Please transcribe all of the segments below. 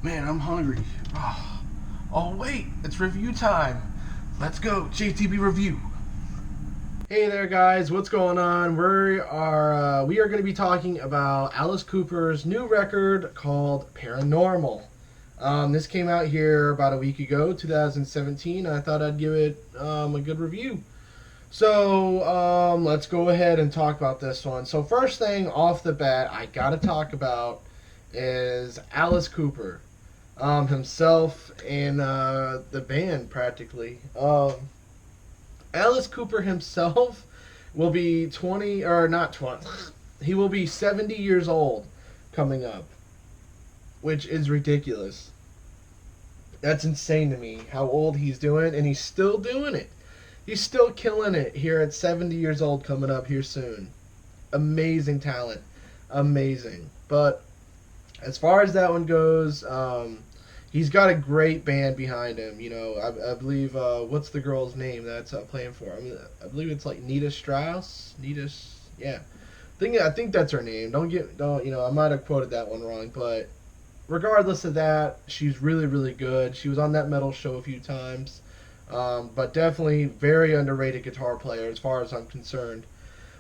Man, I'm hungry. Oh, wait, it's review time. Let's go, JTB review. Hey there, guys. What's going on? We are going to be talking about Alice Cooper's new record called Paranormal. This came out here about a week ago, 2017. I thought I'd give it a good review. So let's go ahead and talk about this one. So first thing off the bat, I gotta talk about is Alice Cooper himself and the band practically. Alice Cooper himself will be 20 or not 20. He will be 70 years old coming up, which is ridiculous. That's insane to me how old he's doing, and he's still doing it. He's still killing it here at 70 years old coming up here soon. Amazing talent. Amazing. But as far as that one goes, he's got a great band behind him. You know, I believe, what's the girl's name that's playing for him? I believe it's like Nita Strauss. Yeah. I think that's her name. I might have quoted that one wrong, but regardless of that, she's really, really good. She was on that metal show a few times. But definitely very underrated guitar player as far as I'm concerned.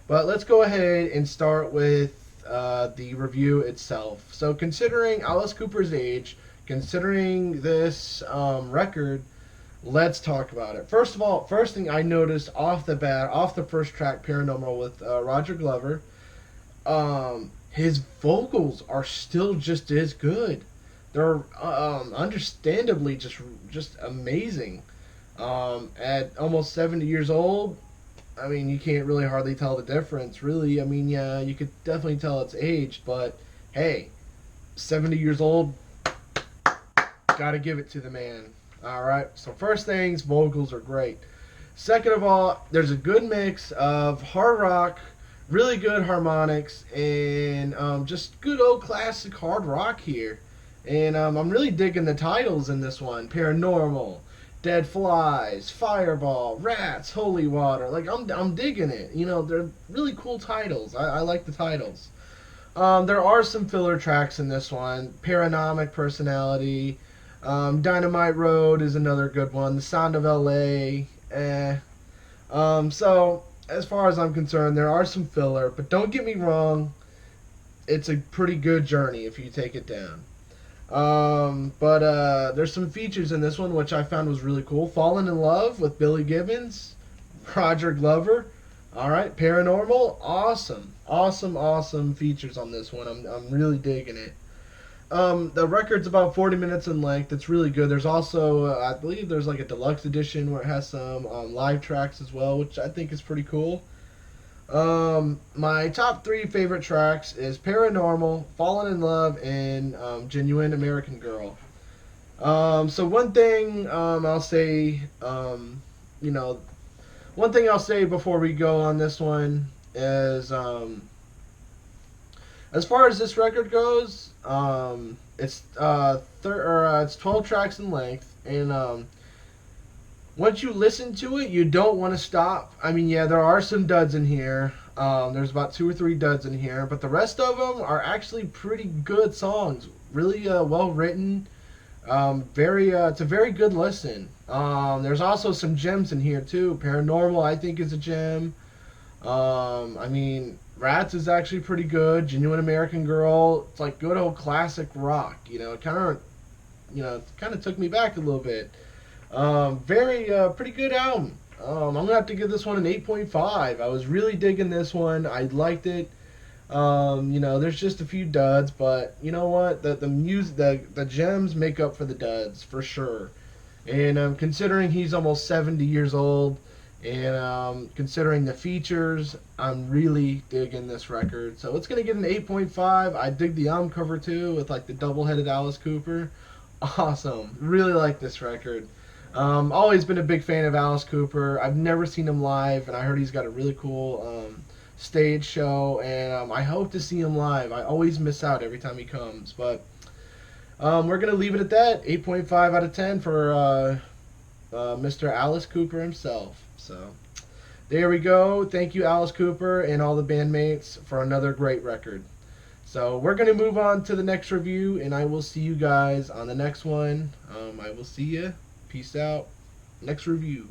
But let's go ahead and start with the review itself. So, considering Alice Cooper's age, considering this record, let's talk about it. First of all, first thing I noticed off the bat, off the first track, Paranormal with Roger Glover, his vocals are still just as good. They're understandably just amazing. At almost 70 years old, I mean, you can't really hardly tell the difference, really. I mean, yeah, you could definitely tell it's aged, but hey, 70 years old, gotta give it to the man. Alright, so first things, vocals are great. Second of all, there's a good mix of hard rock, really good harmonics, and just good old classic hard rock here. And I'm really digging the titles in this one: Paranormal, Dead Flies, Fireball, Rats, Holy Water. Like, I'm digging it. You know, they're really cool titles. I like the titles. There are some filler tracks in this one. Paranomic Personality, Dynamite Road is another good one. The Sound of LA. So, as far as I'm concerned, there are some filler, but don't get me wrong, it's a pretty good journey if you take it down. But there's some features in this one which I found was really cool. Fallen in Love with Billy Gibbons, Roger Glover. All right, Paranormal, awesome, awesome, awesome features on this one. I'm really digging it. The record's about 40 minutes in length. It's really good. There's also, I believe, there's like a deluxe edition where it has some live tracks as well, which I think is pretty cool. My top three favorite tracks is Paranormal, Fallen in Love, and Genuine American Girl. So one thing I'll say, you know, one thing I'll say before we go on this one is, as far as this record goes, it's 12 tracks in length, and once you listen to it, you don't want to stop. I mean, yeah, there are some duds in here. There's about two or three duds in here, but the rest of them are actually pretty good songs. Really well written. It's a very good listen. There's also some gems in here too. Paranormal, I think, is a gem. I mean, Rats is actually pretty good. Genuine American Girl, it's like good old classic rock. It kind of took me back a little bit. Very pretty good album. I'm gonna have to give this one an 8.5. I was really digging this one. I liked it. There's just a few duds, but you know what? The music, the gems make up for the duds for sure. And considering he's almost 70 years old, and considering the features, I'm really digging this record. So it's gonna get an 8.5. I dig the album cover too, with like the double-headed Alice Cooper. Awesome. Really like this record. Always been a big fan of Alice Cooper. I've never seen him live, and I heard he's got a really cool stage show, and I hope to see him live. I always miss out every time he comes, but we're going to leave it at that. 8.5 out of 10 for Mr. Alice Cooper himself. So there we go. Thank you, Alice Cooper, and all the bandmates for another great record. So So we're gonna move on to the next review, and I will see you guys on the next one. I will see you. Peace out. Next review.